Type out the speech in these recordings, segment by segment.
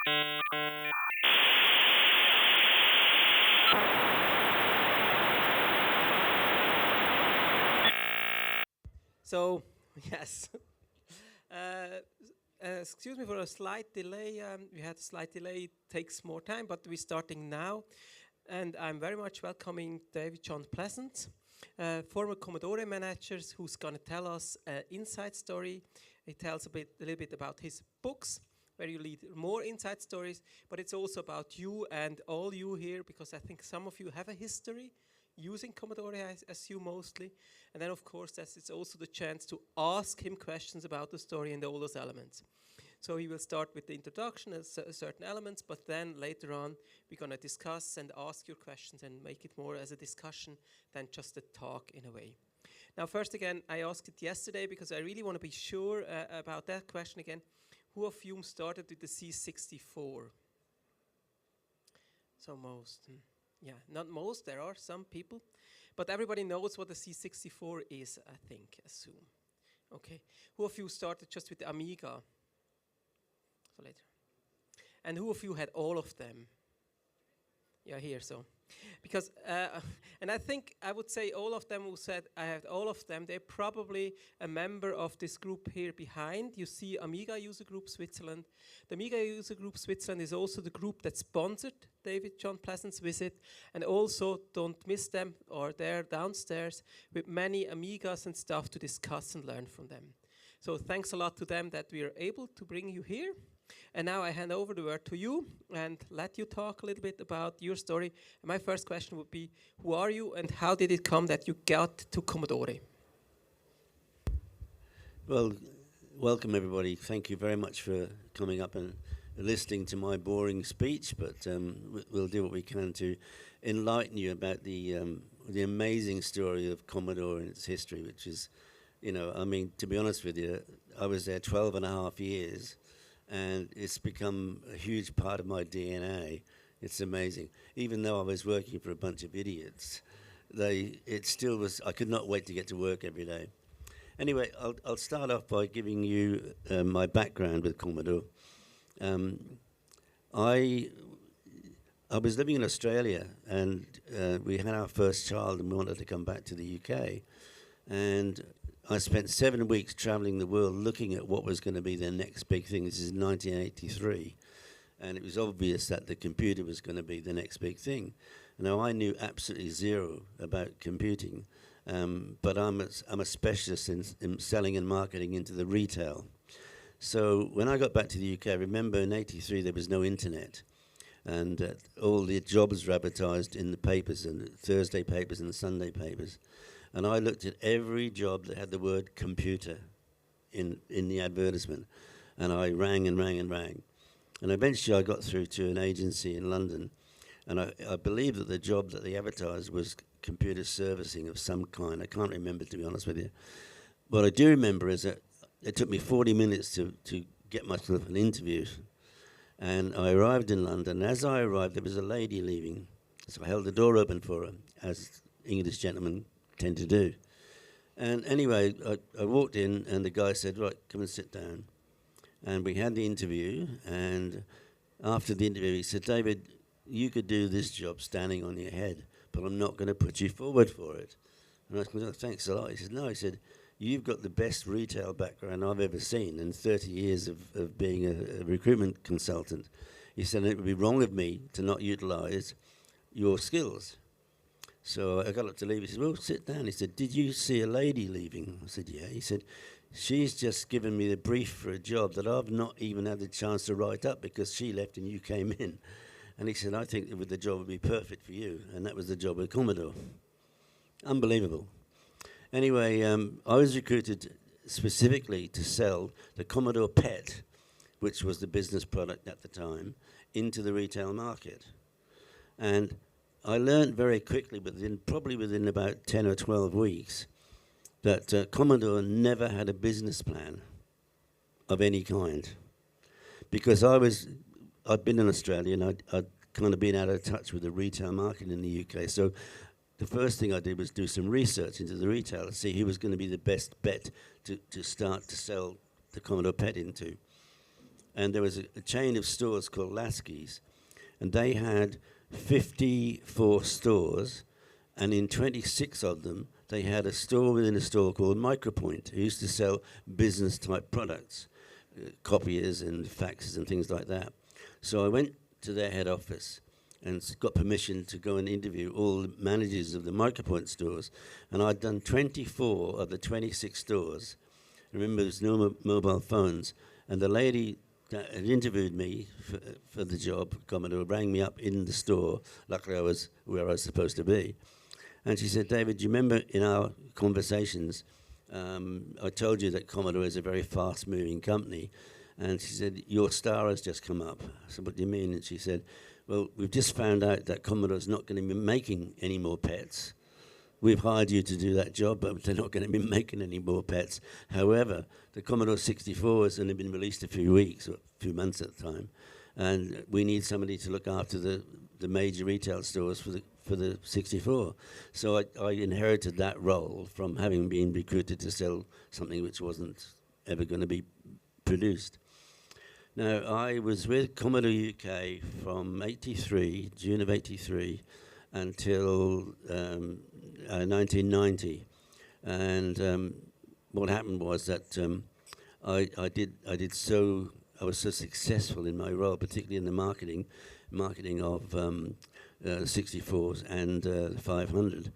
So, yes. Uh, Excuse me for a slight delay. We had a slight delay. It takes more time, but we're starting now. And I'm very much welcoming David John Pleasance, former Commodore manager, who's going to tell us an inside story. He tells a little bit about his books, where you lead more inside stories, but it's also about you and all you here, because I think some of you have a history using Commodore, I assume mostly. And then, of course, it's also the chance to ask him questions about the story and all those elements. So he will start with the introduction and certain elements, but then later on, we're going to discuss and ask your questions and make it more as a discussion than just a talk in a way. Now, first again, I asked it yesterday because I really want to be sure about that question again. Who of you started with the C64? So most. Yeah, not most, there are some people. But everybody knows what the C64 is, I think, assume. Okay. Who of you started just with the Amiga? So later. And who of you had all of them? Yeah, here, so. Because, and I think I would say all of them who said I had all of them, they're probably a member of this group here behind. You see Amiga User Group Switzerland. The Amiga User Group Switzerland is also the group that sponsored David John Pleasance visit. And also, don't miss them, or they're downstairs with many Amigas and stuff to discuss and learn from them. So thanks a lot to them that we are able to bring you here. And now I hand over the word to you and let you talk a little bit about your story. And my first question would be, who are you and how did it come that you got to Commodore? Well, welcome everybody. Thank you very much for coming up and listening to my boring speech, but we'll do what we can to enlighten you about the amazing story of Commodore and its history, which is, you know, I mean, to be honest with you, I was there 12 and a half years. And it's become a huge part of my DNA. It's amazing. Even though I was working for a bunch of idiots, it still was, I could not wait to get to work every day. Anyway, I'll start off by giving you my background with Commodore. I was living in Australia, and we had our first child, and we wanted to come back to the UK. And I spent 7 weeks traveling the world looking at what was going to be the next big thing. This is 1983. And it was obvious that the computer was going to be the next big thing. Now, I knew absolutely zero about computing, but I'm a specialist in selling and marketing into the retail. So when I got back to the UK, I remember in 83 there was no internet. And all the jobs were advertised in the papers, and the Thursday papers and the Sunday papers. And I looked at every job that had the word computer in the advertisement. And I rang and rang and rang. And eventually I got through to an agency in London. And I believe that the job that they advertised was computer servicing of some kind. I can't remember, to be honest with you. What I do remember is that it took me 40 minutes to get myself an interview. And I arrived in London. As I arrived, there was a lady leaving. So I held the door open for her, as English gentlemen tend to do. And anyway, I walked in, and the guy said, right, come and sit down. And we had the interview, and after the interview, he said, David, you could do this job standing on your head, but I'm not going to put you forward for it. And I said, oh, thanks a lot. He said, no, he said, you've got the best retail background I've ever seen in 30 years of being a recruitment consultant. He said, it would be wrong of me to not utilize your skills. So I got up to leave. He said, well, sit down. He said, did you see a lady leaving? I said, yeah. He said, she's just given me the brief for a job that I've not even had the chance to write up because she left and you came in. And he said, I think the job would be perfect for you. And that was the job with Commodore. Unbelievable. Anyway, I was recruited specifically to sell the Commodore PET, which was the business product at the time, into the retail market. And I learned very quickly, probably within about 10 or 12 weeks, that Commodore never had a business plan of any kind. Because I'd been in Australia, and I'd kind of been out of touch with the retail market in the UK. So the first thing I did was do some research into the retail to see who was going to be the best bet to start to sell the Commodore PET into. and there was a chain of stores called Lasky's, and they had 54 stores, and in 26 of them, they had a store within a store called Micropoint, who used to sell business-type products, copiers and faxes and things like that. So I went to their head office and got permission to go and interview all the managers of the Micropoint stores, and I'd done 24 of the 26 stores. Remember, there's no mobile phones, and the lady that had interviewed me for the job, Commodore, rang me up in the store. Luckily, I was where I was supposed to be. And she said, David, do you remember in our conversations, I told you that Commodore is a very fast-moving company. And she said, your star has just come up. I said, what do you mean? And she said, well, we've just found out that Commodore's not going to be making any more pets. We've hired you to do that job, but they're not going to be making any more pets. However, the Commodore 64 has only been released a few weeks, or a few months at the time, and we need somebody to look after the major retail stores for the 64. So I inherited that role from having been recruited to sell something which wasn't ever going to be produced. Now, I was with Commodore UK from 83, June of 83, until 1990. And what happened was that I was so successful in my role, particularly in the marketing of 64s and 500.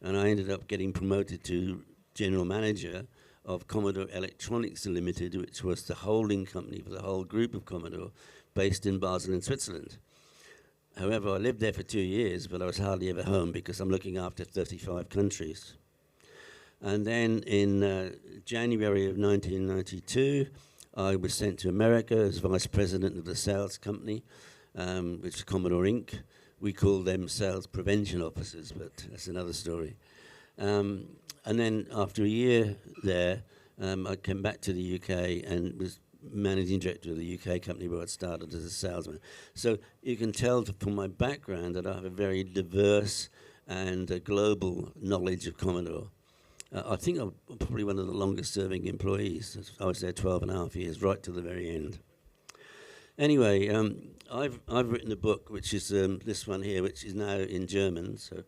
And I ended up getting promoted to general manager of Commodore Electronics Limited, which was the holding company for the whole group of Commodore, based in Basel in Switzerland. However, I lived there for 2 years, but I was hardly ever home because I'm looking after 35 countries. And then in January of 1992, I was sent to America as vice president of the sales company, which is Commodore Inc. We call them sales prevention officers, but that's another story. And then after a year there, I came back to the UK and was managing director of the UK company where I'd started as a salesman. So you can tell from my background that I have a very diverse and global knowledge of Commodore. I think I'm probably one of the longest serving employees. I was there 12 and a half years, right to the very end. Anyway, I've written a book, which is this one here, which is now in German, so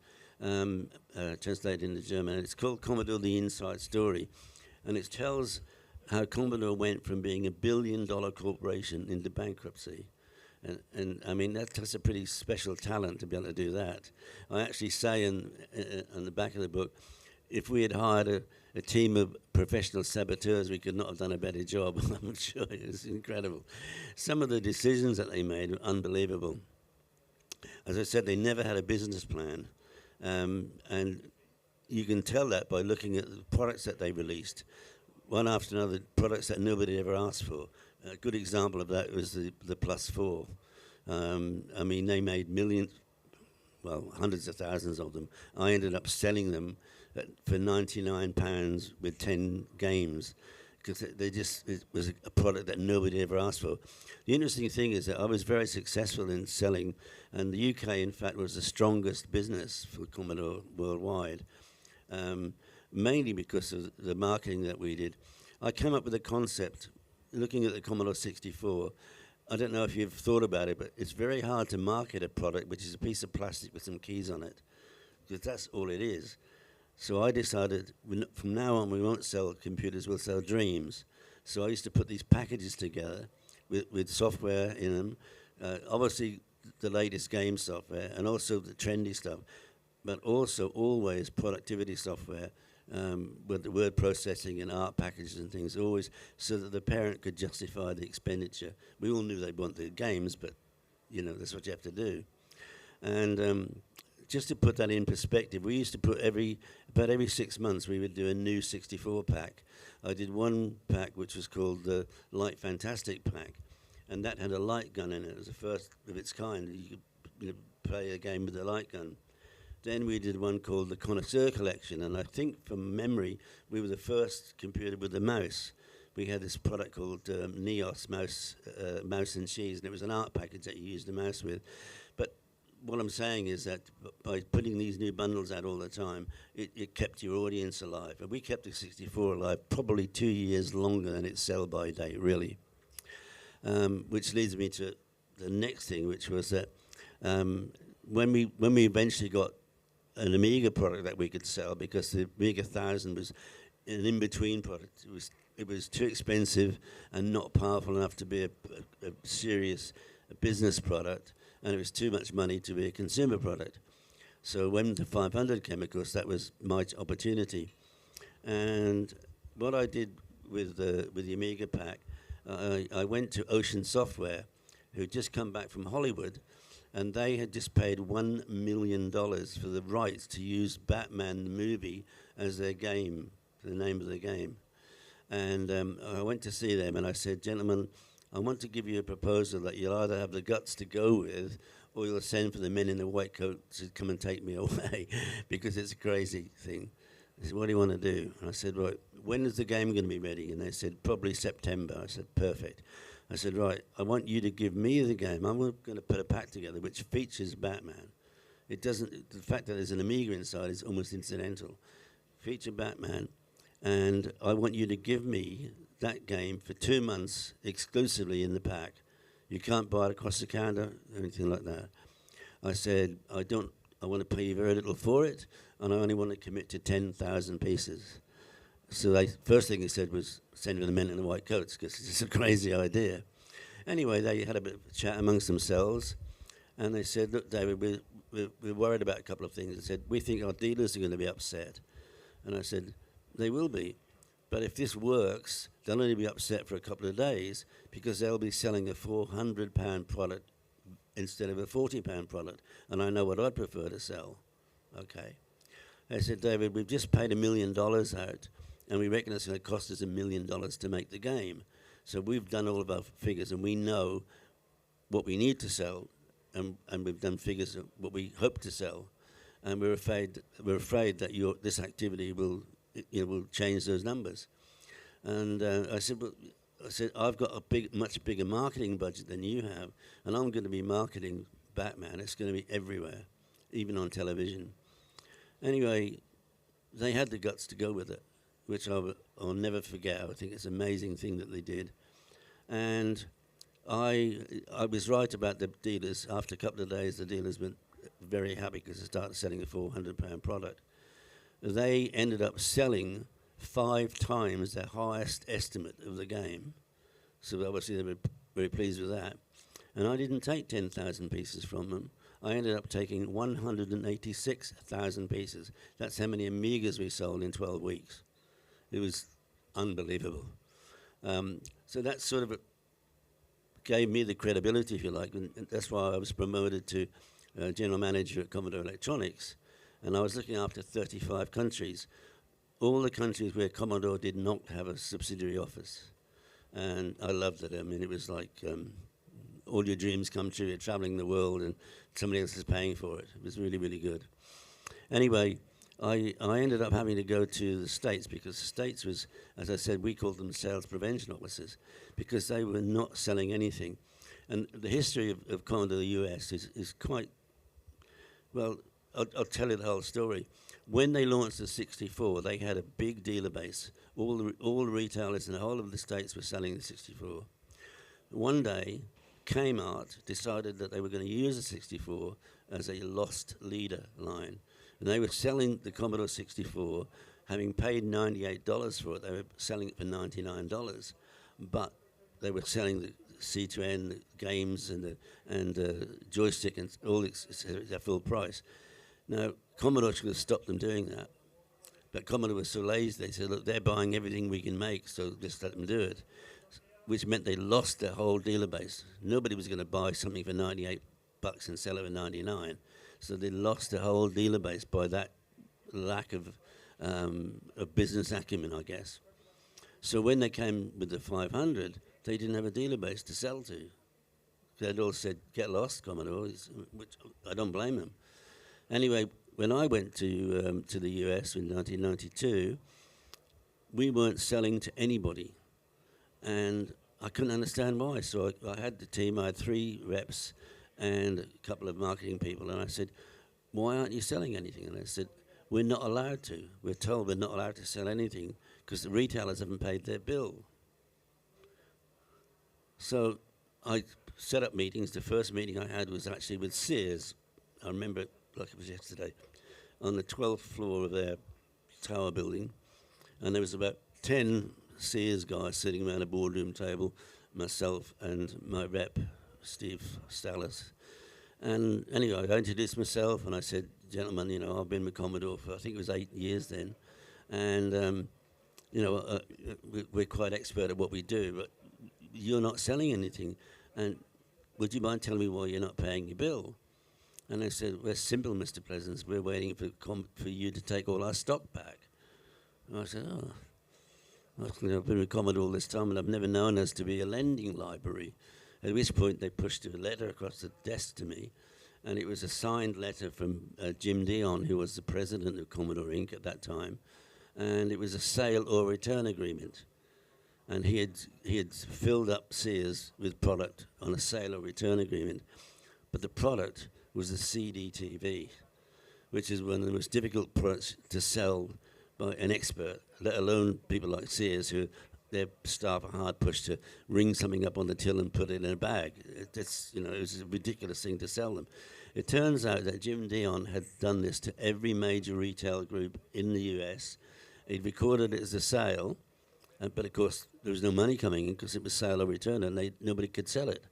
translated into German. It's called Commodore: The Inside Story, and it tells how Commodore went from being $1 billion corporation into bankruptcy. And I mean, that's a pretty special talent to be able to do that. I actually say on the back of the book, if we had hired a team of professional saboteurs, we could not have done a better job. I'm sure it's incredible. Some of the decisions that they made were unbelievable. As I said, they never had a business plan. And you can tell that by looking at the products that they released, one after another, products that nobody ever asked for. A good example of that was the Plus 4. I mean, they made millions, well, hundreds of thousands of them. I ended up selling them for £99 with 10 games, because it was a product that nobody ever asked for. The interesting thing is that I was very successful in selling, and the UK, in fact, was the strongest business for Commodore worldwide, mainly because of the marketing that we did. I came up with a concept, looking at the Commodore 64. I don't know if you've thought about it, but it's very hard to market a product which is a piece of plastic with some keys on it, because that's all it is. So I decided, from now on, we won't sell computers, we'll sell dreams. So I used to put these packages together with software in them, obviously the latest game software, and also the trendy stuff, but also always productivity software with the word processing and art packages and things, always so that the parent could justify the expenditure. We all knew they'd want the games, but that's what you have to do. And just to put that in perspective, we used to put about every 6 months we would do a new 64 pack. I did one pack which was called the Light Fantastic pack, and that had a light gun in it. It was the first of its kind. You could play a game with a light gun. Then we did one called the Connoisseur Collection, and I think from memory we were the first computer with a mouse. We had this product called Neos mouse and cheese, and it was an art package that you used the mouse with. But what I'm saying is that by putting these new bundles out all the time, it kept your audience alive. And we kept the 64 alive probably 2 years longer than its sell-by date, really. which leads me to the next thing, which was that when we eventually got an Amiga product that we could sell, because the Amiga 1000 was an in-between product. It was too expensive and not powerful enough to be a serious business product, and it was too much money to be a consumer product. So when the 500 came, of course, that was my opportunity. And what I did with the Amiga pack, I went to Ocean Software, who'd just come back from Hollywood, and they had just paid $1 million for the rights to use Batman the movie as their game, the name of the game. And I went to see them, and I said, gentlemen, I want to give you a proposal that you'll either have the guts to go with, or you'll send for the men in the white coat to come and take me away, because it's a crazy thing. They said, what do you want to do? And I said, right, when is the game going to be ready? And they said, probably September. I said, perfect. I said, right, I want you to give me the game. I'm going to put a pack together which features Batman. It doesn't, the fact that there's an Amiga inside is almost incidental. Feature Batman, and I want you to give me that game for 2 months exclusively in the pack. You can't buy it across the counter, anything like that. I said, I want to pay you very little for it, and I only want to commit to 10,000 pieces. So first thing he said was, send the men in the white coats, because it's a crazy idea. Anyway, they had a bit of a chat amongst themselves, and they said, look, David, we're worried about a couple of things. They said, we think our dealers are going to be upset. And I said, they will be. But if this works, they'll only be upset for a couple of days, because they'll be selling a £400 product instead of a £40 product. And I know what I'd prefer to sell. Okay. I said, David, we've just paid $1 million out, and we reckon it's going to cost us $1 million to make the game. So we've done all of our figures, and we know what we need to sell, and we've done figures of what we hope to sell. And we're afraid that this activity will change those numbers. And I said, I've got a much bigger marketing budget than you have, and I'm going to be marketing Batman. It's going to be everywhere, even on television. Anyway, they had the guts to go with it, which I'll never forget. I think it's an amazing thing that they did. And I was right about the dealers. After a couple of days, the dealers were very happy because they started selling a £400 product. They ended up selling 5 times their highest estimate of the game. So obviously they were very pleased with that. And I didn't take 10,000 pieces from them. I ended up taking 186,000 pieces. That's how many Amigas we sold in 12 weeks. It was unbelievable. So that sort of gave me the credibility, if you like, and that's why I was promoted to general manager at Commodore Electronics. And I was looking after 35 countries, all the countries where Commodore did not have a subsidiary office. And I loved it. I mean, it was like all your dreams come true. You're traveling the world and somebody else is paying for it. It was really, really good. Anyway, I ended up having to go to the States, because the States was, as I said, we called them sales prevention officers, because they were not selling anything. And the history of Commodore the US is quite, well, I'll tell you the whole story. When they launched the 64, they had a big dealer base. All the retailers in the whole of the States were selling the 64. One day, Kmart decided that they were going to use the 64 as a lost leader line. And they were selling the Commodore 64, having paid $98 for it. They were selling it for $99. But they were selling the C2N, the games, and the joystick, and all at full price. Now, Commodore should have stopped them doing that. But Commodore was so lazy, they said, look, they're buying everything we can make, so just let them do it. Which meant they lost their whole dealer base. Nobody was going to buy something for $98 and sell it for $99. So they lost the whole dealer base by that lack of business acumen, I guess. So when they came with the 500, they didn't have a dealer base to sell to. They'd all said, get lost, Commodore, which I don't blame them. Anyway, when I went to the US in 1992, we weren't selling to anybody. And I couldn't understand why. So I had the team, I had 3 reps and a couple of marketing people, and I said, why aren't you selling anything? And they said, we're not allowed to. We're told we're not allowed to sell anything because the retailers haven't paid their bill. So I set up meetings. The first meeting I had was actually with Sears. I remember it like it was yesterday, on the 12th floor of their tower building. And there was about 10 Sears guys sitting around a boardroom table, myself and my rep, Steve Stallis. And anyway, I introduced myself and I said, gentlemen, you know, I've been with Commodore for, I think it was 8 years then. And, you know, we're quite expert at what we do, but you're not selling anything. And would you mind telling me why you're not paying your bill? And they said, well, it's simple, Mr. Pleasance. We're waiting for you to take all our stock back. And I said, oh. I've been with Commodore all this time, and I've never known us to be a lending library. At which point they pushed a letter across the desk to me, and it was a signed letter from Jim Dion, who was the president of Commodore Inc. at that time, and it was a sale or return agreement. And he had filled up Sears with product on a sale or return agreement, but the product was the CD-TV, which is one of the most difficult products to sell by an expert, let alone people like Sears, who their staff are hard pushed to ring something up on the till and put it in a bag. It's, you know, it was a ridiculous thing to sell them. It turns out that Jim Dion had done this to every major retail group in the US. He'd recorded it as a sale, but of course there was no money coming in because it was sale or return, and nobody could sell it.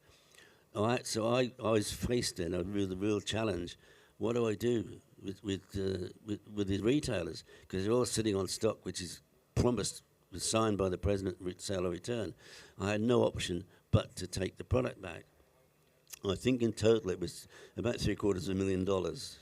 All right, so I was faced then with a real challenge. What do I do with the retailers? Because they're all sitting on stock which is promised, was signed by the president, sale or return. I had no option but to take the product back. I think in total it was about $750,000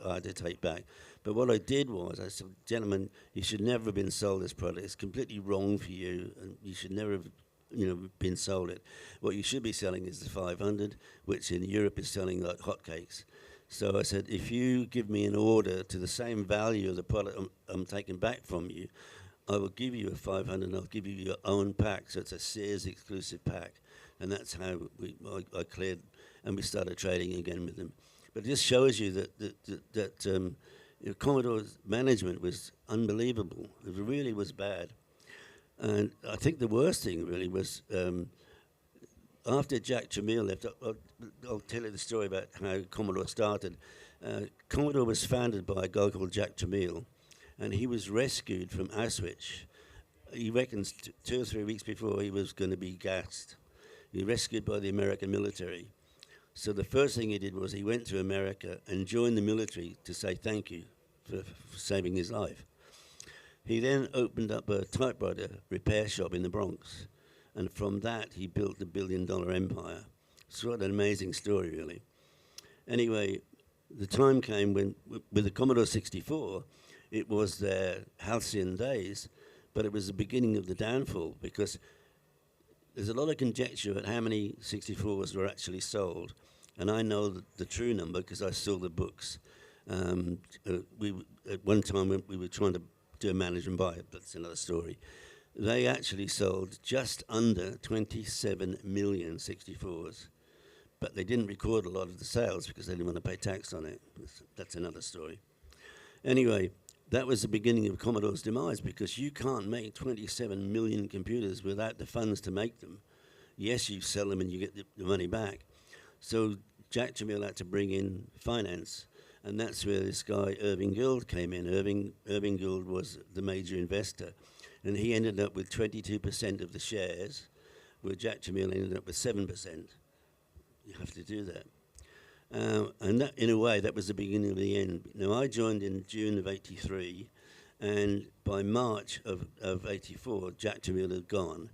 I had to take back. But what I did was I said, gentlemen, you should never have been sold this product. It's completely wrong for you, and you should never have, you know, been sold it. What you should be selling is the 500, which in Europe is selling like hotcakes. So I said, if you give me an order to the same value of the product I'm taking back from you, I will give you a 500 and I'll give you your own pack. So it's a Sears exclusive pack. And that's how I cleared, and we started trading again with them. But it just shows you that you know, Commodore's management was unbelievable. It really was bad. And I think the worst thing really was after Jack Tramiel left, I'll tell you the story about how Commodore started. Commodore was founded by a guy called Jack Tramiel, and he was rescued from Auschwitz. He reckons 2 or 3 weeks before he was going to be gassed. He was rescued by the American military. So the first thing he did was he went to America and joined the military to say thank you for saving his life. He then opened up a typewriter repair shop in the Bronx. And from that, he built the billion-dollar empire. It's what an amazing story, really. Anyway, the time came when, with the Commodore 64, it was their halcyon days, but it was the beginning of the downfall, because there's a lot of conjecture at how many 64s were actually sold. And I know the true number because I saw the books. At one time, we were trying to do a manage and buy, but that's another story. They actually sold just under 27 million 64s, but they didn't record a lot of the sales because they didn't want to pay tax on it. That's another story. Anyway, that was the beginning of Commodore's demise, because you can't make 27 million computers without the funds to make them. Yes, you sell them and you get the money back. So Jack Tramiel had to bring in finance, and that's where this guy, Irving Gould, came in. Irving Gould was the major investor. And he ended up with 22% of the shares, where Jack Tramiel ended up with 7%. You have to do that. And that, in a way, that was the beginning of the end. Now, I joined in June of '83, and by March of '84, Jack Tramiel had gone.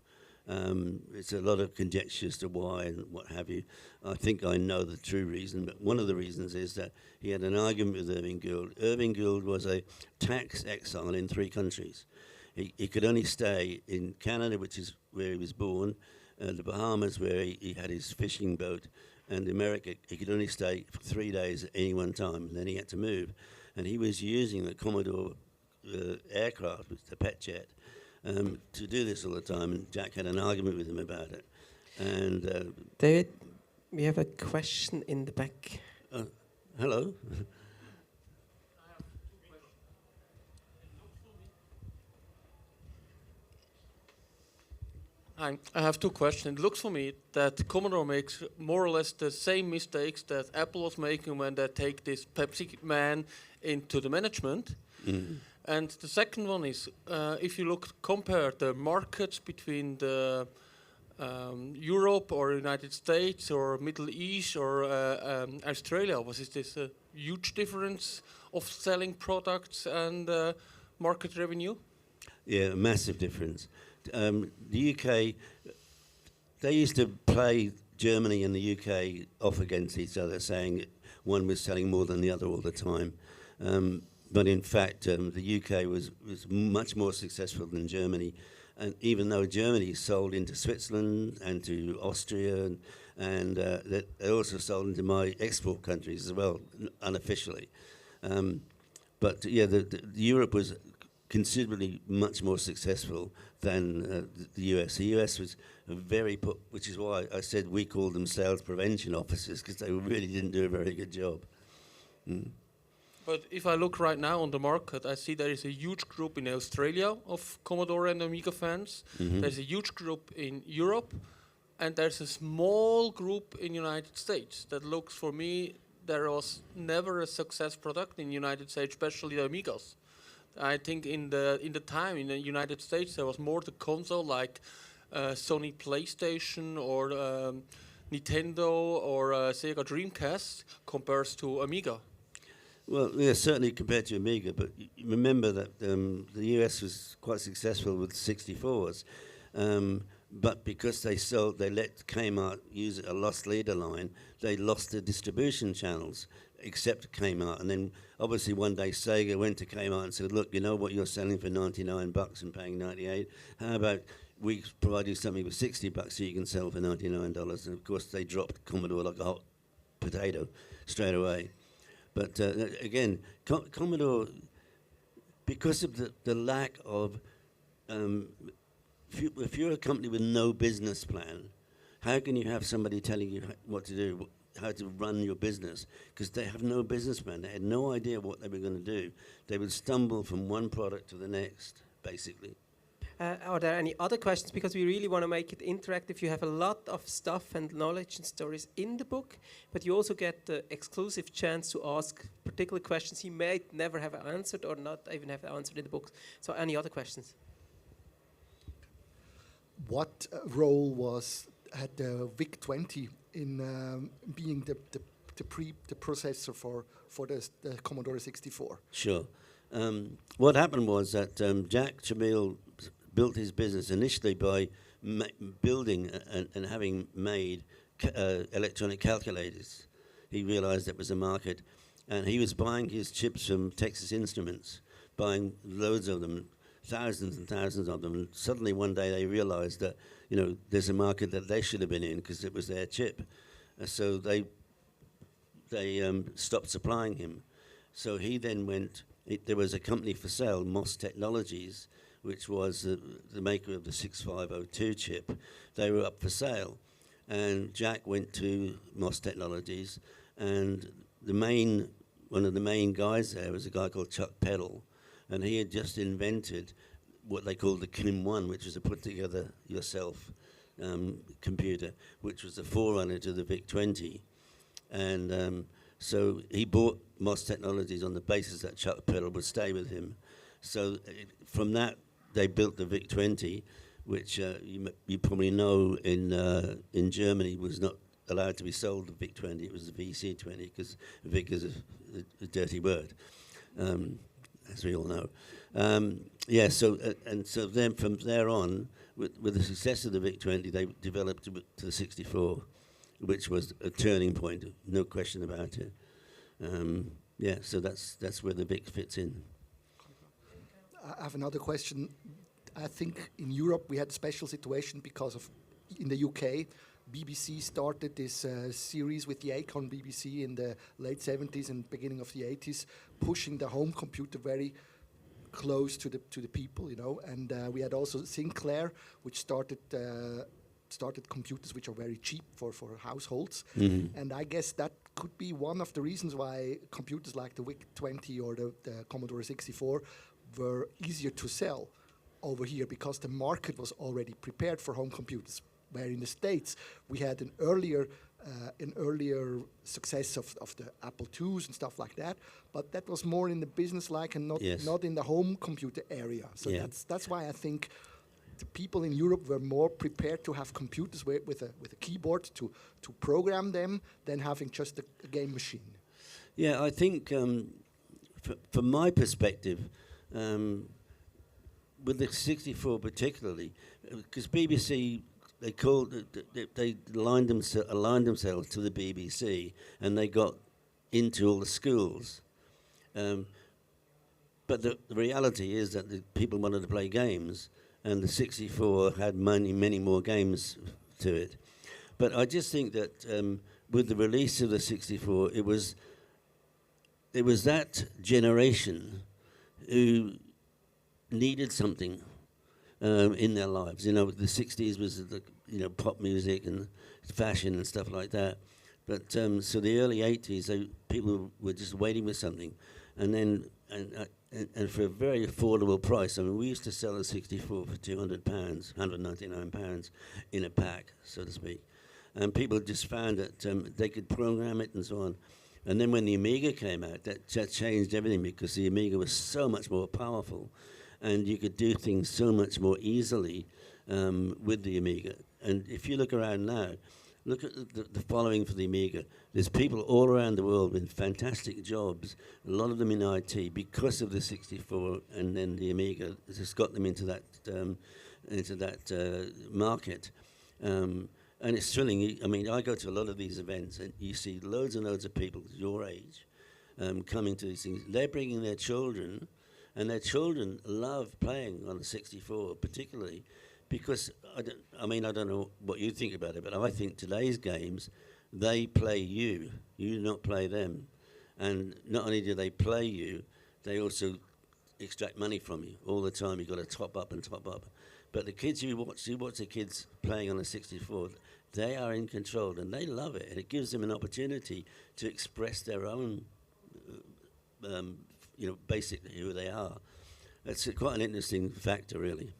It's a lot of conjecture as to why and what have you. I think I know the true reason, but one of the reasons is that he had an argument with Irving Gould. Irving Gould was a tax exile in 3 countries. He could only stay in Canada, which is where he was born, the Bahamas, where he had his fishing boat, and America. He could only stay for 3 days at any one time, and then he had to move. And he was using the Commodore aircraft, the pet jet, to do this all the time, and Jack had an argument with him about it. And David, we have a question in the back. Hello. I have two questions. It looks for me that Commodore makes more or less the same mistakes that Apple was making when they take this Pepsi man into the management. And the second one is, if you compare the markets between the Europe or United States or Middle East or Australia, was this a huge difference of selling products and market revenue? Yeah, massive difference. The UK, they used to play Germany and the UK off against each other, saying one was selling more than the other all the time. But in fact, the UK was much more successful than Germany. And even though Germany sold into Switzerland and to Austria, and they also sold into my export countries as well, unofficially. But yeah, the Europe was considerably much more successful than the US. The US was which is why I said we called them sales prevention officers, because they really didn't do a very good job. But if I look right now on the market, I see there is a huge group in Australia of Commodore and Amiga fans. There's a huge group in Europe, and there's a small group in United States that looks for me, there was never a success product in United States, especially the Amigas. I think in the time in the United States there was more the console like Sony PlayStation or Nintendo or Sega Dreamcast compared to Amiga. Well, yeah, certainly compared to Amiga, but remember that the US was quite successful with 64s, but because they let Kmart use a lost leader line, they lost the distribution channels, except Kmart. And then obviously one day Sega went to Kmart and said, look, you know what you're selling for $99 and paying $98? How about we provide you something for $60 so you can sell for $99? And of course they dropped Commodore like a hot potato straight away. But again, Commodore, because of the lack of, if you're a company with no business plan, how can you have somebody telling you what to do, how to run your business? Because they have no business plan. They had no idea what they were going to do. They would stumble from one product to the next, basically. Are there any other questions? Because we really want to make it interactive. You have a lot of stuff and knowledge and stories in the book, but you also get the exclusive chance to ask particular questions he may never have answered or not even have answered in the book. So any other questions? What role had the VIC-20 in being the processor for the Commodore 64? Sure. What happened was that Jack Jamil built his business initially by building and having made electronic calculators. He realized there was a market, and he was buying his chips from Texas Instruments, buying loads of them, thousands and thousands of them. And suddenly one day they realized that, there's a market that they should have been in because it was their chip. So they stopped supplying him. So he then went, there was a company for sale, Moss Technologies, which was the maker of the 6502 chip. They were up for sale. And Jack went to Moss Technologies, and one of the main guys there was a guy called Chuck Peddle, and he had just invented what they called the KIM-1, which was a put-together-yourself computer, which was the forerunner to the VIC-20. And so he bought Moss Technologies on the basis that Chuck Peddle would stay with him. So from that, they built the VIC-20, which you probably know in Germany was not allowed to be sold, the VIC-20. It was the VC-20, because VIC is a dirty word, as we all know. So then from there on, with the success of the VIC-20, they developed to the 64, which was a turning point, no question about it. So that's where the VIC fits in. I have another question. I think in Europe we had a special situation because in the UK, BBC started this series with the Acorn BBC in the late 70s and beginning of the 80s, pushing the home computer very close to the people, And we had also Sinclair, which started computers which are very cheap for households. Mm-hmm. And I guess that could be one of the reasons why computers like the VIC-20 or the Commodore 64 were easier to sell. over here because the market was already prepared for home computers. Where in the States we had an earlier success of the Apple IIs and stuff like that, but that was more in the business-like and not in the home computer area. So that's why I think the people in Europe were more prepared to have computers with a keyboard to program them than having just a game machine. Yeah, I think from my perspective, with the 64 particularly, because BBC, they aligned themselves to the BBC, and they got into all the schools. But the reality is that the people wanted to play games, and the 64 had many more games to it. But I just think that with the release of the 64, it was that generation who needed something in their lives. You know, the 60s was the pop music and fashion and stuff like that. But so the early 80s, people were just waiting for something, and then and for a very affordable price. I mean, we used to sell a 64 for £200, £199 in a pack, so to speak. And people just found that they could program it and so on. And then when the Amiga came out, that changed everything, because the Amiga was so much more powerful, and you could do things so much more easily with the Amiga. And if you look around now, look at the following for the Amiga. There's people all around the world with fantastic jobs, a lot of them in IT, because of the 64, and then the Amiga just got them into that market. And it's thrilling. I mean, I go to a lot of these events, and you see loads and loads of people your age coming to these things. They're bringing their children, and their children love playing on the 64, particularly because, I don't know what you think about it, but I think today's games, they play you. You do not play them. And not only do they play you, they also extract money from you all the time. You've got to top up and top up. But the kids you watch the kids playing on the 64, they are in control, and they love it. And it gives them an opportunity to express their own, basically who they are. That's quite an interesting factor, really.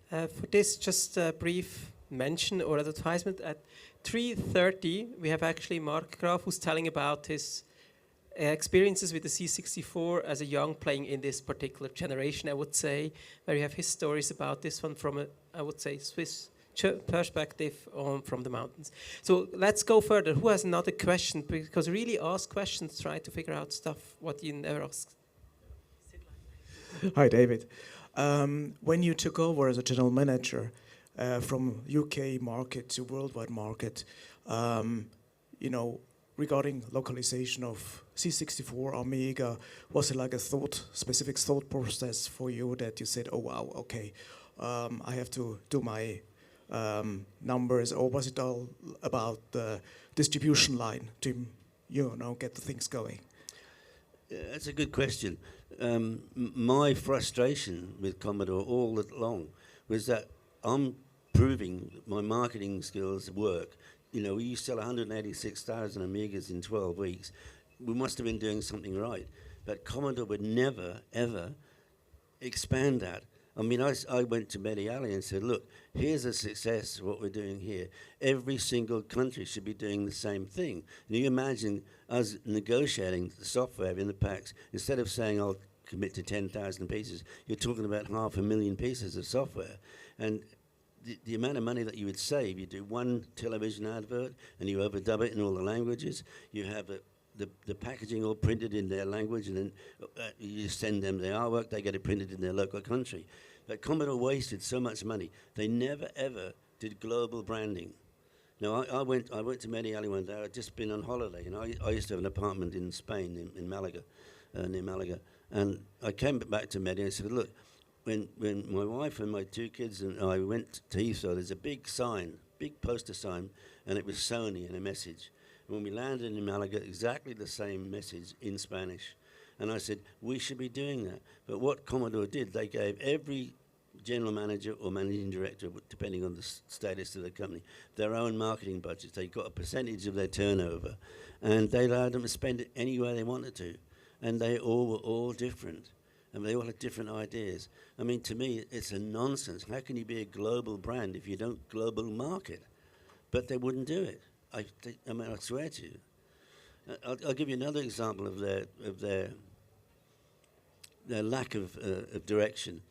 For this, just a brief mention or advertisement. At 3:30, we have actually Mark Graf, who's telling about his experiences with the C64 as a young playing in this particular generation, I would say, where you have his stories about this one from a, I would say, Swiss perspective from the mountains. So let's go further. Who has another question? Because really ask questions, try to figure out stuff what you never asked. Hi, David. When you took over as a general manager from UK market to worldwide market, regarding localization of C64, Amiga, was it like a specific thought process for you that you said, oh wow, okay, I have to do my numbers, or was it all about the distribution line to, get the things going? That's a good question. My frustration with Commodore all along was that I'm proving my marketing skills work. We used to sell 186,000 Amigas in 12 weeks. We must have been doing something right. But Commodore would never, ever expand that. I mean, I went to Mehdi Ali and said, look, here's a success of what we're doing here. Every single country should be doing the same thing. And you imagine us negotiating the software in the packs. Instead of saying, I'll commit to 10,000 pieces, you're talking about 500,000 pieces of software. And the amount of money that you would save, you do one television advert and you overdub it in all the languages. You have the packaging all printed in their language, and then you send them the artwork, they get it printed in their local country. But Commodore wasted so much money. They never, ever did global branding. Now, I went to Mehdi Ali one day. I'd just been on holiday, and I used to have an apartment in Spain, in Malaga, near Malaga. And I came back to Mehdi and I said, look, when my wife and my two kids and I went to Heathrow, there's a big sign, big poster sign, and it was Sony and a message. And when we landed in Malaga, exactly the same message in Spanish. And I said, we should be doing that. But what Commodore did, they gave every general manager or managing director, depending on the status of the company, their own marketing budgets. They got a percentage of their turnover, and they allowed them to spend it any way they wanted to. And they all were all different. and they all had different ideas. I mean, to me, it's a nonsense. How can you be a global brand if you don't global market? But they wouldn't do it. I swear to you. I'll give you another example of their lack of direction.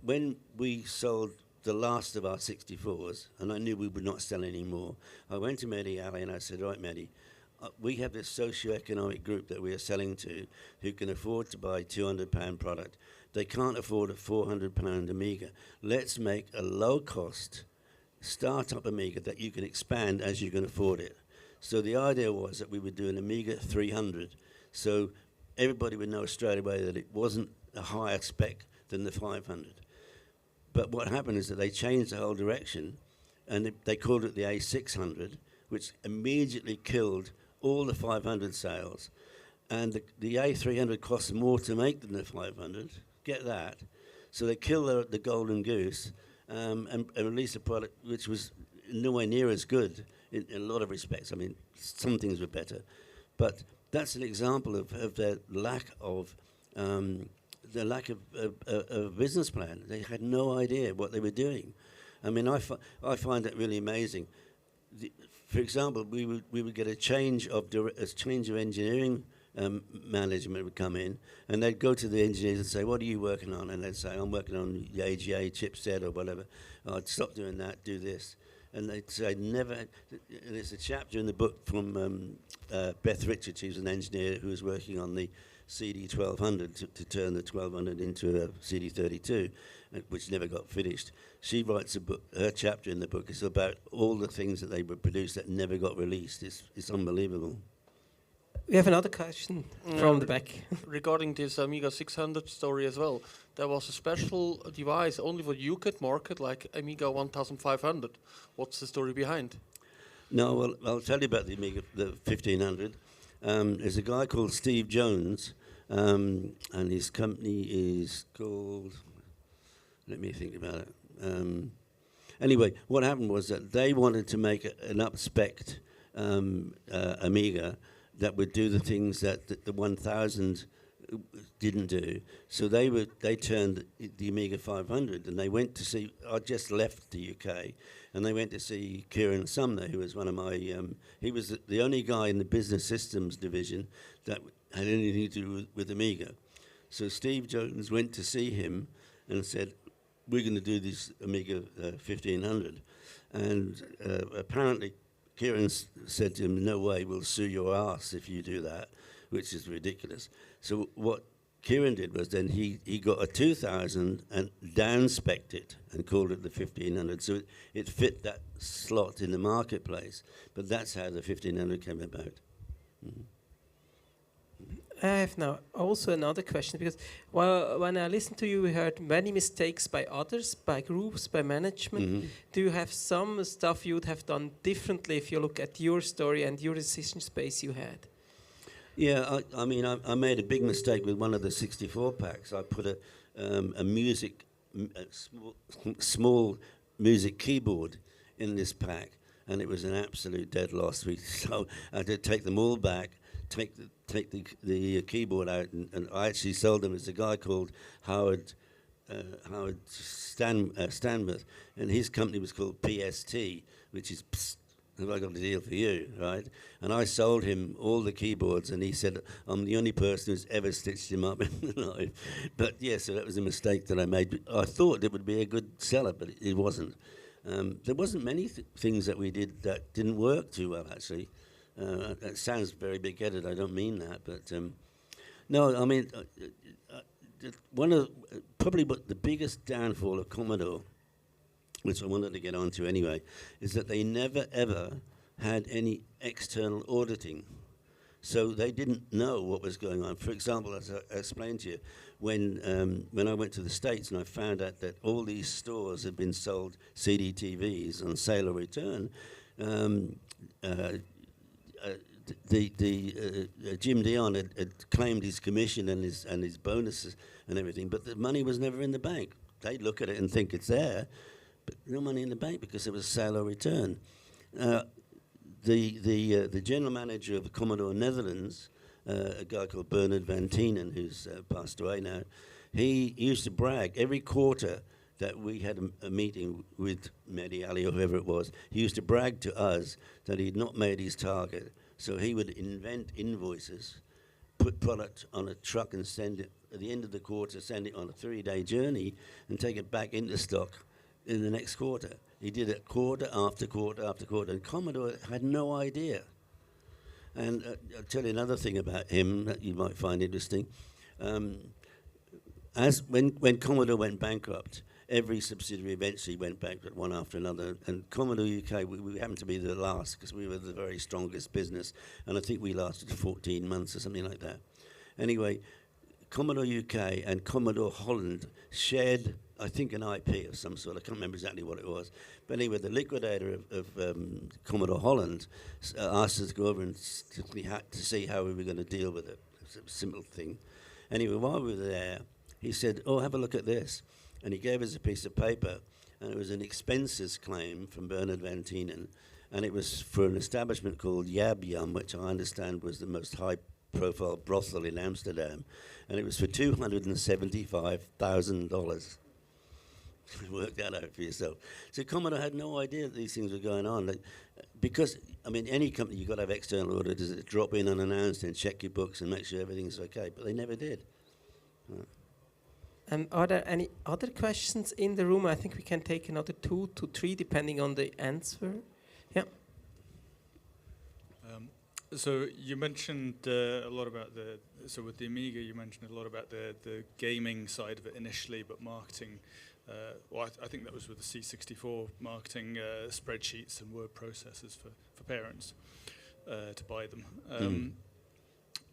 When we sold the last of our 64s, and I knew we would not sell any more, I went to Mehdi Ali and I said, right, Mehdi, we have this socio-economic group that we are selling to who can afford to buy £200 product. They can't afford a £400 Amiga. Let's make a low-cost startup Amiga that you can expand as you can afford it. So the idea was that we would do an Amiga 300, so everybody would know straight away that it wasn't a higher spec than the 500. But what happened is that they changed the whole direction, and they called it the A600, which immediately killed all the 500 sales. And the A300 costs more to make than the 500. Get that. So they killed the golden goose and released a product which was nowhere near as good in a lot of respects. I mean, some things were better. But that's an example of their lack of a business plan. They had no idea what they were doing. I mean, I find that really amazing. For example, we would get a change of engineering management would come in, and they'd go to the engineers and say, "What are you working on?" And they'd say, "I'm working on the AGA chipset or whatever." I'd stop doing that, do this, and they'd say, "Never." And there's a chapter in the book from Beth Richards, who's an engineer who was working on the CD 1200 to turn the 1200 into a CD 32, which never got finished. She writes a book. Her chapter in the book is about all the things that they would produce that never got released. It's unbelievable. We have another question from the back. Regarding this Amiga 600 story as well, there was a special device only for the UK market, like Amiga 1500. What's the story behind? No, well, I'll tell you about the Amiga, the 1500. There's a guy called Steve Jones, and his company is called, let me think about it. Anyway, what happened was that they wanted to make an up-spec'd Amiga that would do the things that the 1000 didn't do. So they turned the Amiga 500, and they went to see, I just left the UK, and they went to see Kieran Sumner, who was one of my, he was the only guy in the business systems division that had anything to do with Amiga. So Steve Jones went to see him and said, "We're going to do this Amiga 1500. And apparently Kieran said to him, "No way, we'll sue your ass if you do that," which is ridiculous. So what Kieran did was then he got a 2000 and down-spec'd it and called it the 1500. So it fit that slot in the marketplace. But that's how the 1500 came about. Mm-hmm. I have now also another question, because when I listened to you, we heard many mistakes by others, by groups, by management. Mm-hmm. Do you have some stuff you would have done differently if you look at your story and your decision space you had? Yeah, I mean, I made a big mistake with one of the 64 packs. I put a small music keyboard in this pack, and it was an absolute dead loss. So I had to take them all back, take the keyboard out, and I actually sold them. There's a guy called Howard Stanmouth, and his company was called PST, which is Psst, have I got a deal for you, right? And I sold him all the keyboards, and he said, "I'm the only person who's ever stitched him up in life." But yeah, so that was a mistake that I made. I thought it would be a good seller, but it wasn't. There wasn't many things that we did that didn't work too well, actually. That sounds very big-headed. I don't mean that, but no. I mean, one of probably the biggest downfall of Commodore, which I wanted to get onto anyway, is that they never ever had any external auditing. So they didn't know what was going on. For example, as I explained to you, when I went to the States and I found out that all these stores had been sold CD TVs on sale or return, Jim Dion had claimed his commission and his bonuses and everything, but the money was never in the bank. They'd look at it and think it's there, but no money in the bank because it was sale or return. The general manager of the Commodore Netherlands, a guy called Bernard van Tienen, who's passed away now, he used to brag every quarter that we had a meeting with Mehdi Ali or whoever it was. He used to brag to us that he'd not made his target. So he would invent invoices, put product on a truck and send it at the end of the quarter, send it on a 3-day journey and take it back into stock in the next quarter. He did it quarter after quarter after quarter, and Commodore had no idea. And I'll tell you another thing about him that you might find interesting. When Commodore went bankrupt, every subsidiary eventually went bankrupt one after another. And Commodore UK, we happened to be the last because we were the very strongest business. And I think we lasted 14 months or something like that. Anyway, Commodore UK and Commodore Holland shared, I think, an IP of some sort. I can't remember exactly what it was. But anyway, the liquidator of Commodore Holland asked us to go over and to see how we were going to deal with it. It's a simple thing. Anyway, while we were there, he said, "Oh, have a look at this." And he gave us a piece of paper, and it was an expenses claim from Bernard Van Tienen, and it was for an establishment called Yab Yum, which I understand was the most high-profile brothel in Amsterdam, and it was for $275,000. Work that out for yourself. So Commodore had no idea that these things were going on. Like, because, I mean, any company, you've got to have external auditors that drop in unannounced and check your books and make sure everything's okay, but they never did. Are there any other questions in the room? I think we can take another 2 to 3, depending on the answer. Yeah. So you mentioned a lot about so with the Amiga, you mentioned a lot about the gaming side of it initially, but marketing, I think that was with the C64 marketing spreadsheets and word processors for parents to buy them.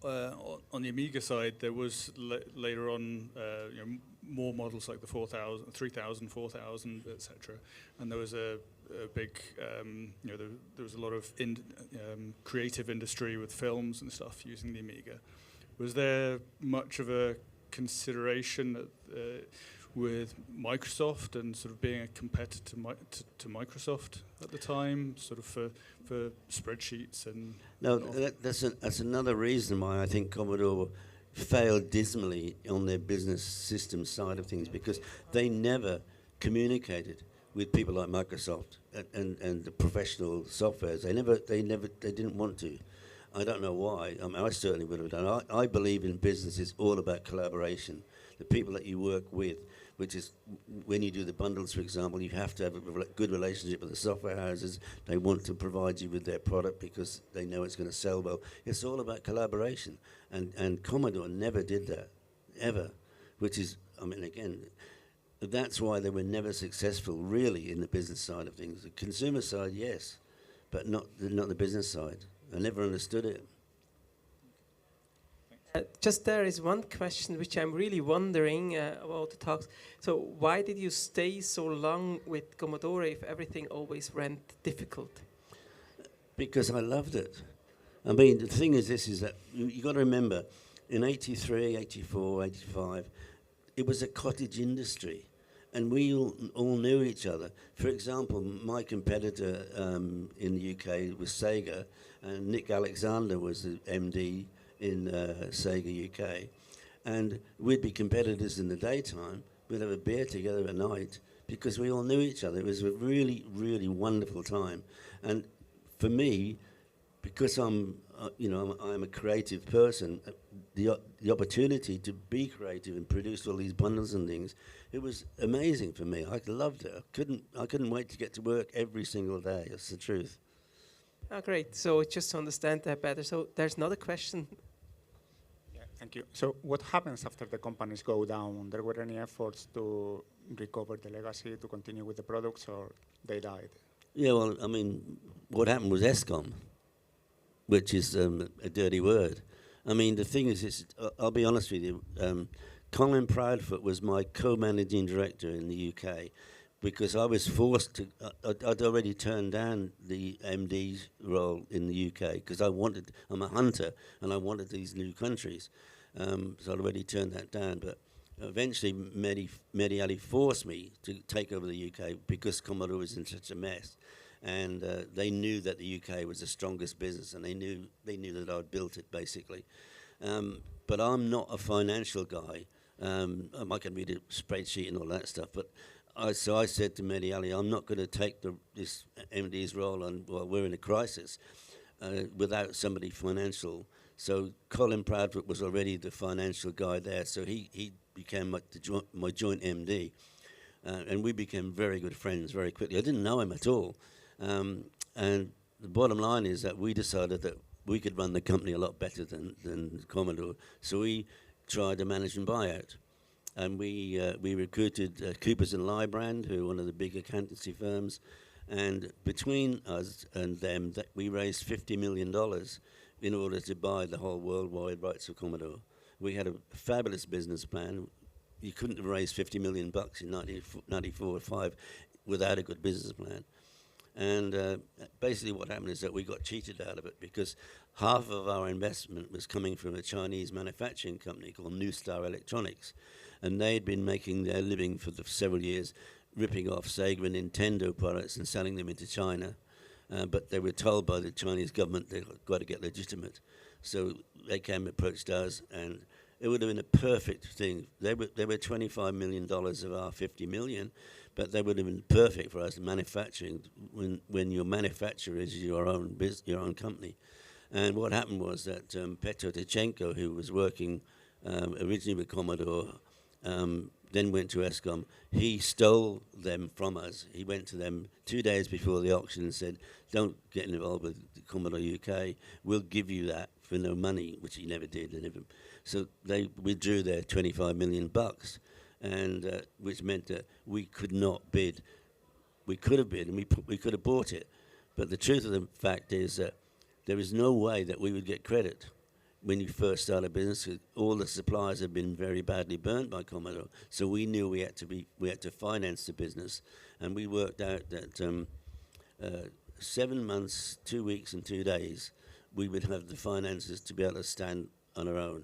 On the Amiga side, there was later on more models like the 4000, 3000, 4000, etc. And there was a big, there was a lot of creative industry with films and stuff using the Amiga. Was there much of a consideration with Microsoft and sort of being a competitor to Microsoft at the time, sort of for spreadsheets and? No, that's another reason why I think Commodore failed dismally on their business system side of things, because they never communicated with people like Microsoft and the professional softwares. They didn't want to. I don't know why. I mean, I certainly would have done. I believe in business is all about collaboration. The people that you work with, which is when you do the bundles, for example, you have to have a good relationship with the software houses. They want to provide you with their product because they know it's going to sell well. It's all about collaboration. And Commodore never did that, ever, which is, I mean, again, that's why they were never successful, really, in the business side of things. The consumer side, yes, but not the business side. I never understood it. Just there is one question which I'm really wondering about the talks. So why did you stay so long with Commodore if everything always ran difficult? Because I loved it. I mean, the thing is this, is that you got to remember, in 83, 84, 85, it was a cottage industry. And we all knew each other. For example, my competitor in the UK was Sega, and Nick Alexander was the MD in Sega UK. And we'd be competitors in the daytime. We'd have a beer together at night because we all knew each other. It was a really, really wonderful time. And for me, because I'm a creative person, the opportunity to be creative and produce all these bundles and things, it was amazing for me. I loved it. I couldn't wait to get to work every single day. That's the truth. Oh, great. So just to understand that better. So there's another question. Yeah, thank you. So what happens after the companies go down? There were any efforts to recover the legacy, to continue with the products, or they died? Yeah, well, I mean, what happened was ESCOM, which is a dirty word. I mean, the thing is, I'll be honest with you, Colin Proudfoot was my co-managing director in the UK because I was forced to, I'd already turned down the MD role in the UK because I'm a hunter and I wanted these new countries. So I'd already turned that down, but eventually Mehdi Ali forced me to take over the UK because Commodore was in such a mess. And they knew that the UK was the strongest business, and they knew that I'd built it, basically. But I'm not a financial guy. I can read a spreadsheet and all that stuff, but so I said to Mehdi Ali, I'm not going to take this MD's role on while we're in a crisis without somebody financial. So Colin Proudfoot was already the financial guy there, so he became my joint MD. And we became very good friends very quickly. I didn't know him at all. And the bottom line is that we decided that we could run the company a lot better than Commodore. So we tried a management buyout. And we recruited Coopers & Lybrand, who are one of the big accountancy firms. And between us and them, we raised $50 million in order to buy the whole worldwide rights of Commodore. We had a fabulous business plan. You couldn't have raised $50 million in 94 or 5 without a good business plan. And basically what happened is that we got cheated out of it because half of our investment was coming from a Chinese manufacturing company called New Star Electronics. And they'd been making their living for several years, ripping off Sega and Nintendo products and selling them into China. But they were told by the Chinese government they've got to get legitimate. So they came and approached us, and it would have been a perfect thing. They were $25 million of our $50 million, but they would have been perfect for us in manufacturing when your manufacturer is your own company. And what happened was that Petro Tichenko, who was working originally with Commodore, then went to ESCOM. He stole them from us. He went to them 2 days before the auction and said, don't get involved with Commodore UK. We'll give you that for no money, which he never did. So they withdrew their $25 million, and which meant that we could not bid. We could have bid, and we could have bought it. But the truth of the fact is that there is no way that we would get credit when you first start a business. All the suppliers have been very badly burnt by Commodore, so we knew we had to finance the business, and we worked out that 7 months, 2 weeks, and 2 days, we would have the finances to be able to stand on our own.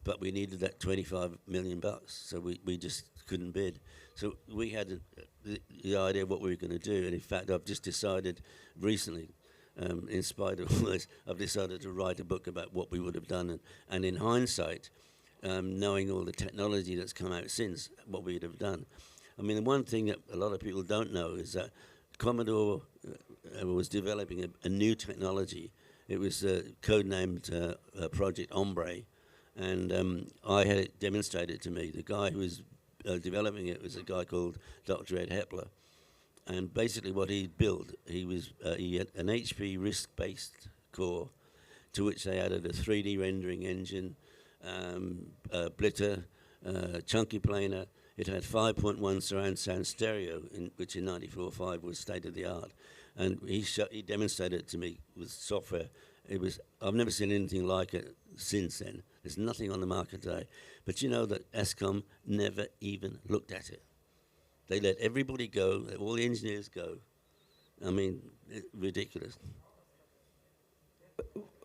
But we needed that $25 million, so we just couldn't bid. So we had the idea of what we were going to do, and in fact, I've just decided recently, in spite of all this, I've decided to write a book about what we would have done, and in hindsight, knowing all the technology that's come out since, what we would have done. I mean, the one thing that a lot of people don't know is that Commodore was developing a new technology. It was codenamed Project Ombre, and I had it demonstrated to me. The guy who was developing it was a guy called Dr. Ed Hepler. And basically what he built, he had an HP RISC-based core to which they added a 3D rendering engine, blitter, chunky planar. It had 5.1 surround sound stereo, which in 94.5 was state-of-the-art. And he demonstrated it to me with software. I've never seen anything like it since then. There's nothing on the market today. But you know that ESCOM never even looked at it. They let everybody go, let all the engineers go. I mean, ridiculous.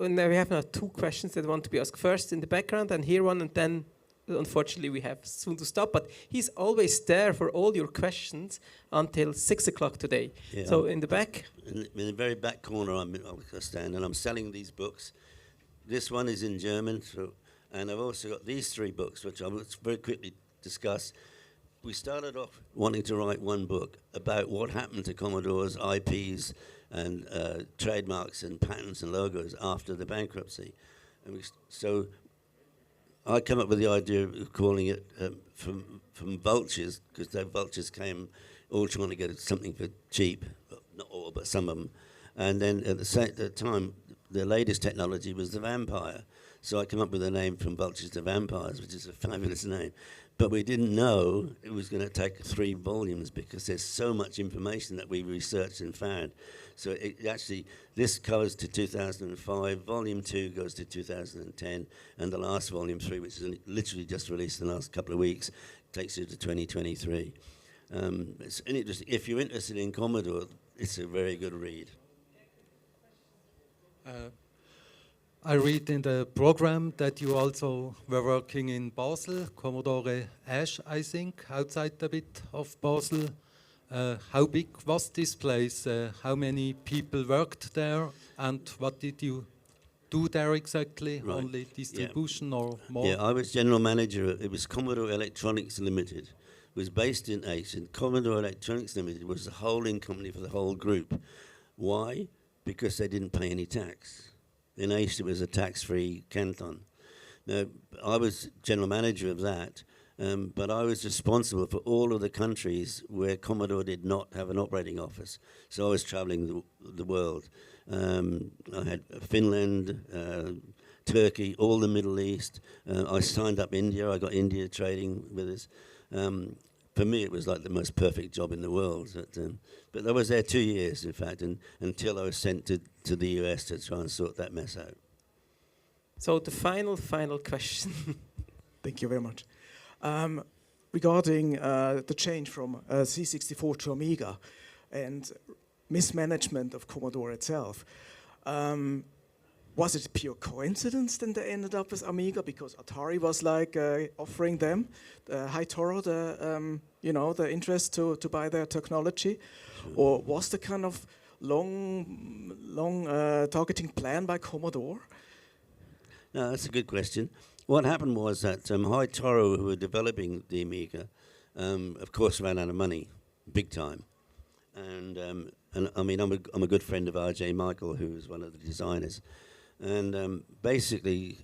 And we have now 2 questions that want to be asked. First in the background, and here one, and then unfortunately we have soon to stop. But he's always there for all your questions until 6 o'clock today. Yeah, so in the back? In the very back corner, I stand, and I'm selling these books. This one is in German, and I've also got these 3 books, which I will very quickly discuss. We started off wanting to write one book about what happened to Commodore's IPs and trademarks and patents and logos after the bankruptcy. And so I came up with the idea of calling it from vultures, because the vultures came all trying to get something for cheap, not all, but some of them. And then at the time, the latest technology was the vampire. So I came up with a name From Vultures to Vampires, which is a fabulous name. But we didn't know it was going to take 3 volumes because there's so much information that we researched and found. So this goes to 2005, Volume 2 goes to 2010, and the last Volume 3, which is literally just released in the last couple of weeks, takes you to 2023. If you're interested in Commodore, it's a very good read. I read in the program that you also were working in Basel, Commodore Ash, I think, outside a bit of Basel. How big was this place? How many people worked there? And what did you do there exactly? Right. Only distribution or more? Yeah, I was general manager. It was Commodore Electronics Limited. It was based in Ace, and Commodore Electronics Limited was the holding company for the whole group. Why? Because they didn't pay any tax. In Ace, it was a tax-free canton. Now, I was general manager of that, but I was responsible for all of the countries where Commodore did not have an operating office. So I was traveling the world. I had Finland, Turkey, all the Middle East. I signed up India. I got India trading with us. For me, it was like the most perfect job in the world. But I was there 2 years, in fact, until I was sent to the US to try and sort that mess out. So the final question. Thank you very much. Regarding the change from C64 to Amiga and mismanagement of Commodore itself, was it pure coincidence then they ended up with Amiga because Atari was like offering them, Hightower, the interest to buy their technology, or was the kind of long targeting plan by Commodore? No, that's a good question. What happened was that Hightower, who were developing the Amiga, of course ran out of money, big time. And I mean, I'm a good friend of R.J. Michael, who was one of the designers. And basically,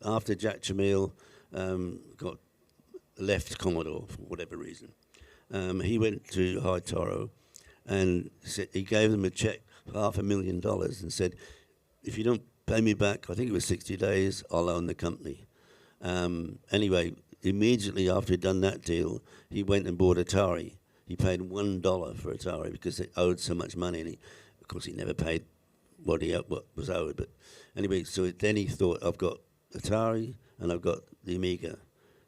after Jack Tramiel got left Commodore for whatever reason, he went to Hightower and he gave them a check for $500,000 and said, if you don't pay me back, I think it was 60 days, I'll own the company. Anyway, immediately after he'd done that deal, he went and bought Atari. He paid $1 for Atari because they owed so much money, and of course he never paid what was owed. But anyway, so then he thought, I've got Atari and I've got the Amiga,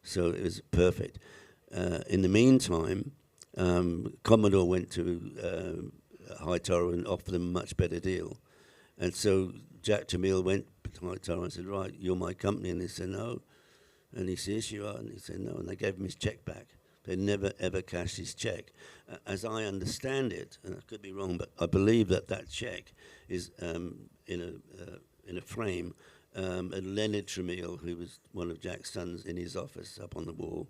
so it was perfect. In the meantime, Commodore went to Hightower and offered them a much better deal, and so Jack Tramiel went to Hightower and said, right, you're my company, and they said no, and he said, yes you are, and he said no, and they gave him his check back. They never, ever cashed his check. As I understand it, and I could be wrong, but I believe that check is in a frame. And Leonard Tramiel, who was one of Jack's sons, in his office up on the wall.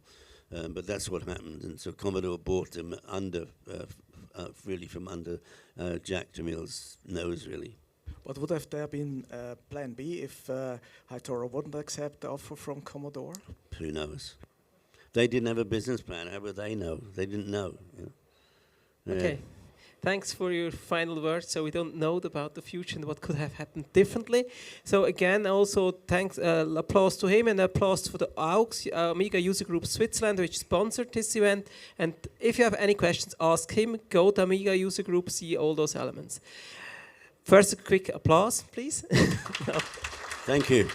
But that's what happened. And so Commodore bought him really from under Jack Tramiel's nose, really. What would have there been plan B if Hightower wouldn't accept the offer from Commodore? Who knows? They didn't have a business plan. How would they know? They didn't know. Okay. Thanks for your final words. So we don't know about the future and what could have happened differently. So again, also thanks, applause to him and applause for the AUX, Amiga User Group Switzerland, which sponsored this event. And if you have any questions, ask him. Go to Amiga User Group, see all those elements. First, a quick applause, please. No. Thank you.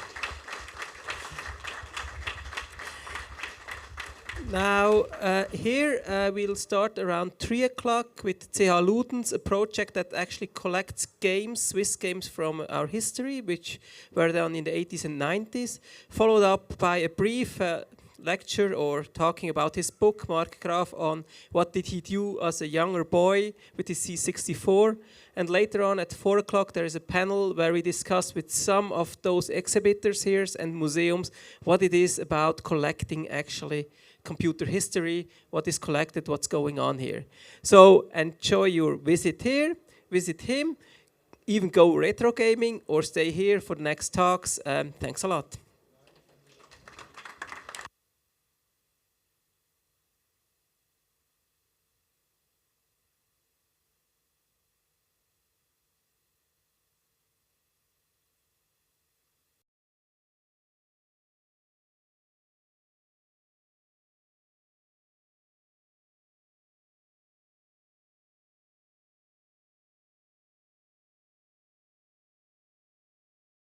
Now, here we'll start around 3 o'clock with CH Ludens, a project that actually collects games, Swiss games from our history, which were done in the 80s and 90s, followed up by a brief lecture or talking about his book, Mark Graf, on what did he do as a younger boy with his C64. And later on at 4 o'clock, there is a panel where we discuss with some of those exhibitors here and museums what it is about collecting actually computer history, what is collected, what's going on here. So enjoy your visit here, visit him, even go retro gaming or stay here for the next talks. Thanks a lot.